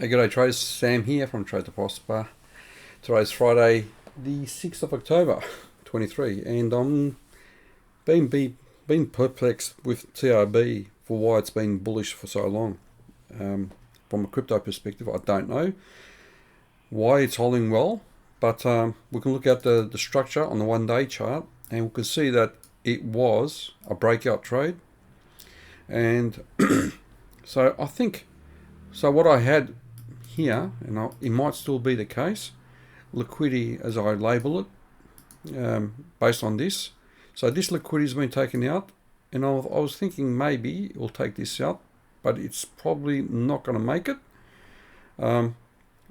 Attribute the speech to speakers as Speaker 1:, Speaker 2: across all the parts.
Speaker 1: Hey, g'day traders, Sam here from Trade to Prosper. Today's Friday, the 6th of October, 23, and I'm being perplexed with TRB for why it's been bullish for so long. From a crypto perspective, I don't know why it's holding well, but we can look at the structure on the 1-day chart, and we can see that it was a breakout trade. And so I think, so what I had here, and it might still be the case, liquidity as I label it, based on this. So this liquidity has been taken out, and I was thinking maybe it will take this out, but it's probably not going to make it.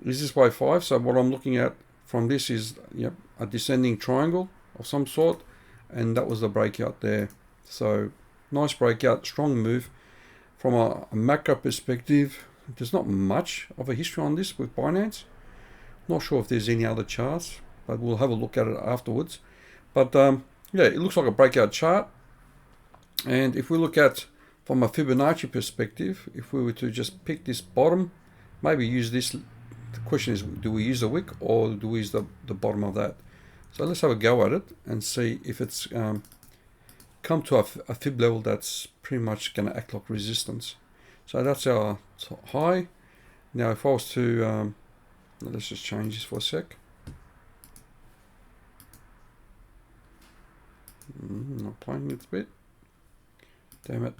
Speaker 1: Is this wave 5? So what I'm looking at from this is a descending triangle of some sort, and that was the breakout there. So nice breakout, strong move. From a macro perspective, there's not much of a history on this with Binance. Not sure if there's any other charts, but we'll have a look at it afterwards. But yeah, it looks like a breakout chart. And if we look at from a Fibonacci perspective, if we were to just pick this bottom, maybe use this. The question is, do we use the wick or do we use the bottom of that? So let's have a go at it and see if it's come to a fib level that's pretty much going to act like resistance. So that's our high. Now if I was to, let's just change this for a sec. Not playing it a bit. Damn it.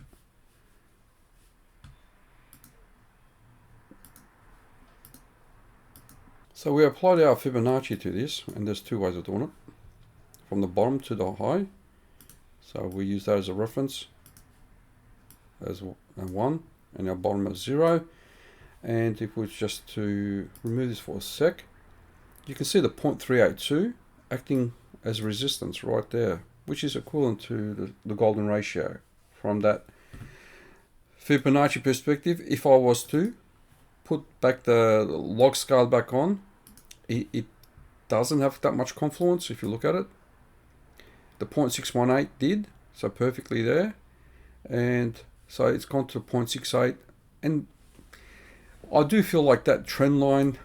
Speaker 1: So we applied our Fibonacci to this, and there's two ways of doing it. From the bottom to the high. So we use that as a reference as 1, and our bottom as 0. And if we were just to remove this for a sec, you can see the 0.382 acting as resistance right there, which is equivalent to the golden ratio. From that Fibonacci perspective, if I was to put back the log scale back on, it doesn't have that much confluence if you look at it. The 0.618 did, so perfectly there, and so it's gone to 0.68, and I do feel like that trend line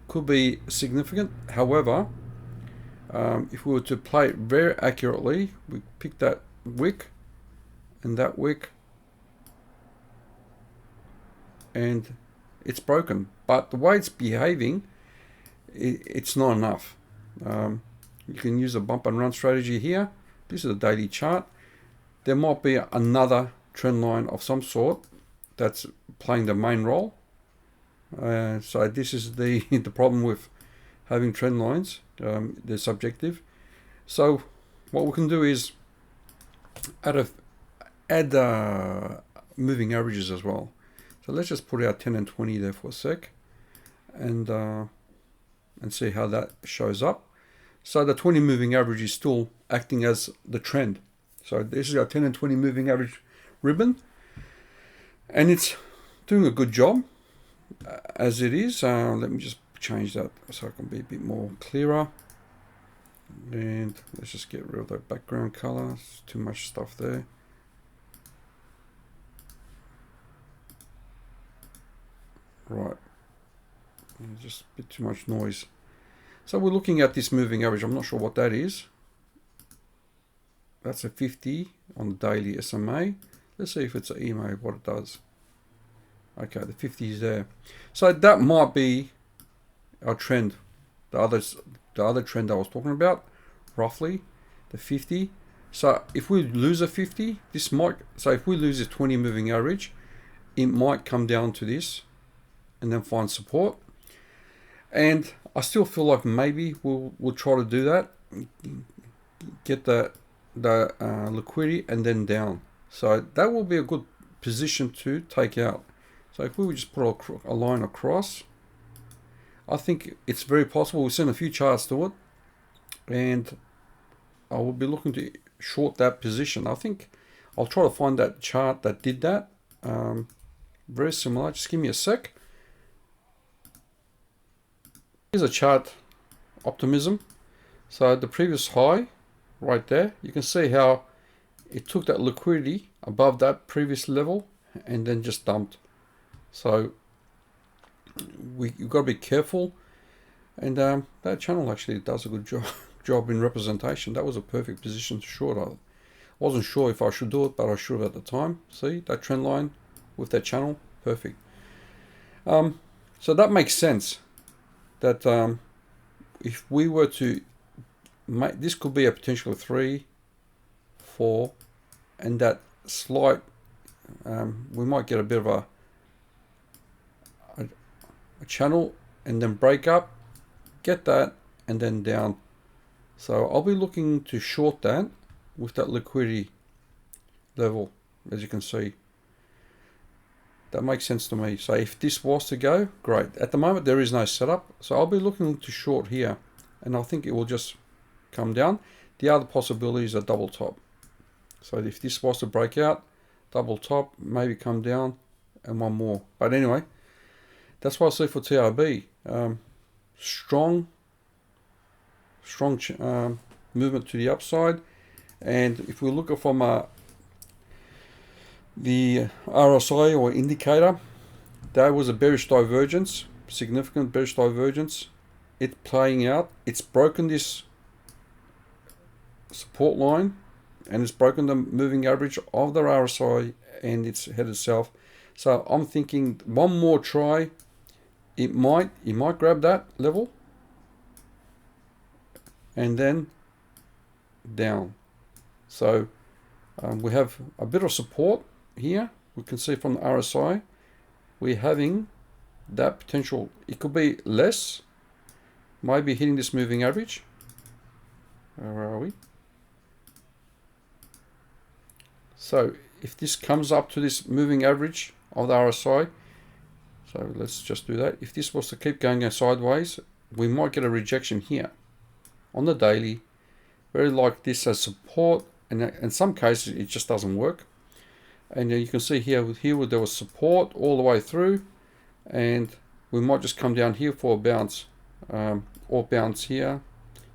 Speaker 1: could be significant. However, if we were to play it very accurately, we pick that wick and that wick, and it's broken. But the way it's behaving, it's not enough. You can use a bump and run strategy here. This is a daily chart. There might be another trend line of some sort that's playing the main role. So this is the problem with having trend lines. They're subjective. So what we can do is add moving averages as well. So let's just put our 10 and 20 there for a sec, and see how that shows up. So the 20 moving average is still acting as the trend. So this is our 10 and 20 moving average ribbon, and it's doing a good job as it is. Let me just change that so I can be a bit more clearer. And let's just get rid of that background color. It's too much stuff there. Right, just a bit too much noise. So we're looking at this moving average. I'm not sure what that is. That's a 50 on the daily SMA. Let's see if it's an EMA, what it does. Okay, the 50 is there. So that might be our trend. The other trend I was talking about, roughly, the 50. So if we lose a 50, this might, so if we lose a 20 moving average, it might come down to this and then find support. And I still feel like maybe we'll try to do that, get the liquidity and then down. So that will be a good position to take out. So if we would just put a line across, I think it's very possible. We'll send a few charts to it, and I will be looking to short that position. I think I'll try to find that chart that did that. Very similar. Just give me a sec. Here's a chart optimism. So the previous high right there, you can see how it took that liquidity above that previous level and then just dumped. So you've got to be careful. And that channel actually does a good job in representation. That was a perfect position to short. I wasn't sure if I should do it, but I should have at the time. See that trend line with that channel, perfect. So that makes sense. That if we were to make this, could be a potential 3, 4, and that slight, we might get a bit of a channel and then break up, get that, and then down. So I'll be looking to short that with that liquidity level, as you can see. That makes sense to me. So if this was to go, great. At the moment there is no setup, so I'll be looking to short here, and I think it will just come down. The other possibility is a double top. So if this was to break out, double top, maybe come down, and one more. But anyway, that's what I see for TRB. Strong movement to the upside. And if we look at from the RSI or indicator, there was a bearish divergence, significant bearish divergence. It's playing out. It's broken this support line, and it's broken the moving average of the RSI and its headed south. So I'm thinking one more try. You might grab that level and then down. So we have a bit of support here. We can see from the RSI we're having that potential. It could be less, maybe hitting this moving average. Where are we? So if this comes up to this moving average of the RSI, so let's just do that. If this was to keep going sideways, we might get a rejection here on the daily, very like this as support, and in some cases it just doesn't work. And you can see here there was support all the way through, and we might just come down here for a bounce, or bounce here.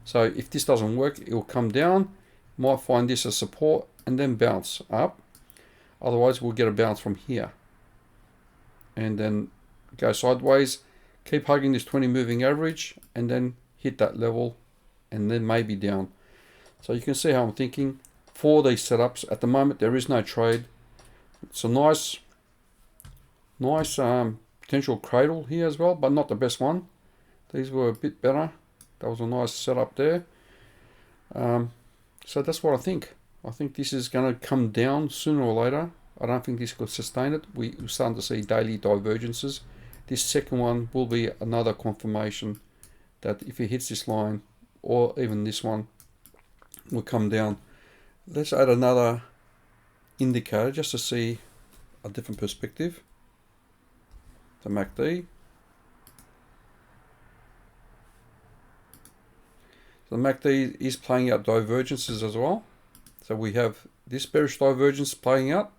Speaker 1: So if this doesn't work, it will come down, might find this as support, and then bounce up. Otherwise we'll get a bounce from here and then go sideways, keep hugging this 20 moving average, and then hit that level, and then maybe down. So you can see how I'm thinking for these setups. At the moment there is no trade. It's a nice potential cradle here as well, but not the best one. These were a bit better. That was a nice setup there. So that's what I think. I think this is going to come down sooner or later. I don't think this could sustain it. We're starting to see daily divergences. This second one will be another confirmation that if it hits this line, or even this one, will come down. Let's add another indicator just to see a different perspective. The MACD. So the MACD is playing out divergences as well. So we have this bearish divergence playing out,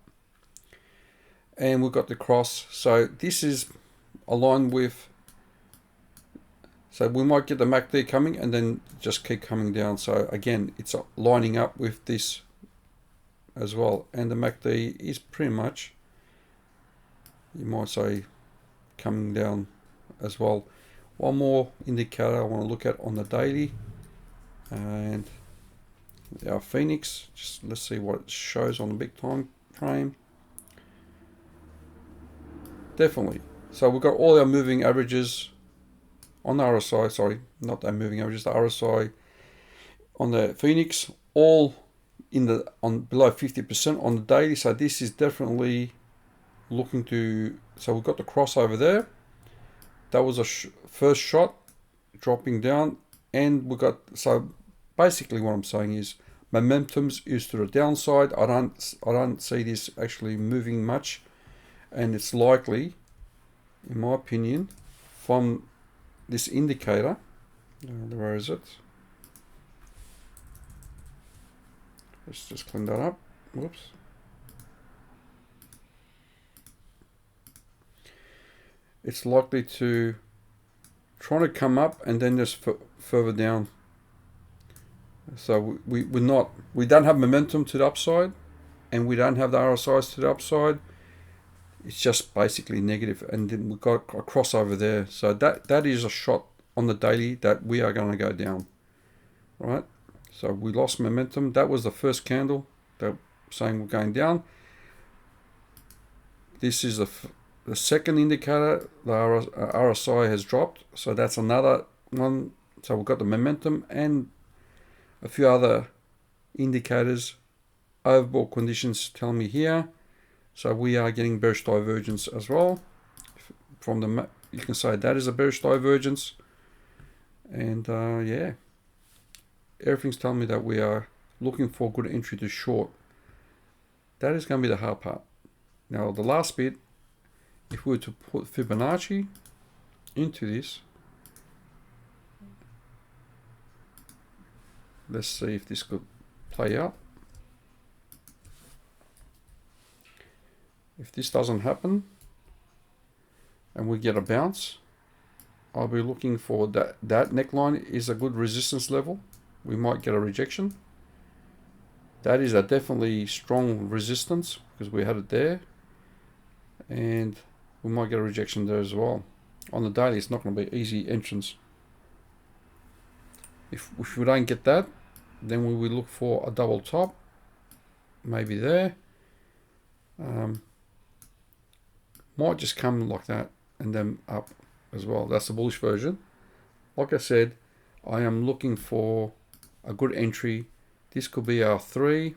Speaker 1: and we've got the cross. So this is aligned with, so we might get the MACD coming and then just keep coming down. So again, it's lining up with this as well, and the MACD is pretty much, you might say, coming down as well. One more indicator I want to look at on the daily, and our Phoenix, just let's see what it shows on the big time frame. Definitely. So we've got all our moving averages on the RSI, sorry, not the moving averages, the RSI on the Phoenix, all in the below 50% on the daily. So this is definitely looking to, so we've got the crossover there. That was a first shot dropping down, and we got, so basically what I'm saying is momentum's is to the downside. I don't see this actually moving much, and it's likely, in my opinion, from this indicator. Where is it? Let's just clean that up. Whoops. It's likely to try to come up and then just further down. So we don't have momentum to the upside, and we don't have the RSIs to the upside. it's just basically negative, and then we've got a crossover there. So that is a shot on the daily that we are going to go down, right? So we lost momentum. That was the first candle that saying we're going down. This is the second indicator. The RSI has dropped, so that's another one. So we've got the momentum and a few other indicators. Overbought conditions tell me here. So we are getting bearish divergence as well. From the you can say that is a bearish divergence. And yeah, everything's telling me that we are looking for good entry to short. That is going to be the hard part. Now the last bit, if we were to put Fibonacci into this, let's see if this could play out. If this doesn't happen and we get a bounce, I'll be looking for that neckline is a good resistance level. We might get a rejection. That is a definitely strong resistance because we had it there, and we might get a rejection there as well. On the daily, it's not going to be easy entrance. If we don't get that, then we will look for a double top, maybe there. Might just come like that and then up as well. That's the bullish version. Like I said, I am looking for a good entry. This could be our 3,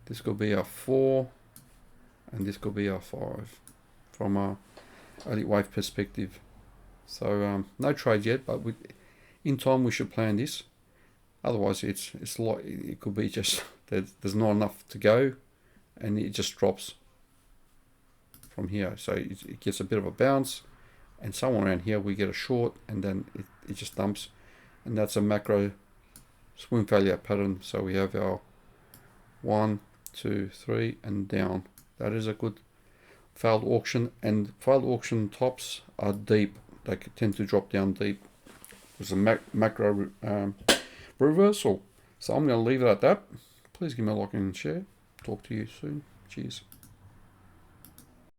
Speaker 1: this could be our 4, and this could be our 5 from a elite wave perspective. So no trade yet, but in time we should plan this. Otherwise it's like it could be just there's not enough to go and it just drops from here. So it gets a bit of a bounce, and somewhere around here we get a short, and then it just dumps, and that's a macro swing failure pattern. So we have our 1, 2, 3 and down. That is a good failed auction, and failed auction tops are deep. They tend to drop down deep. There's a macro reversal. So I'm going to leave it at that. Please give me a like and share. Talk to you soon. Cheers.